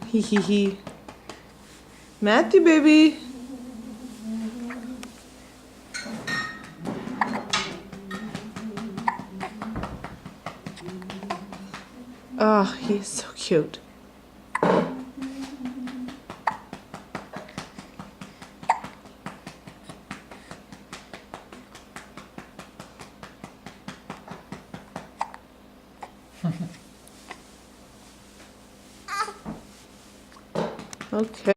Hee hee hee. Matthew, baby. Oh, he's so cute. Okay.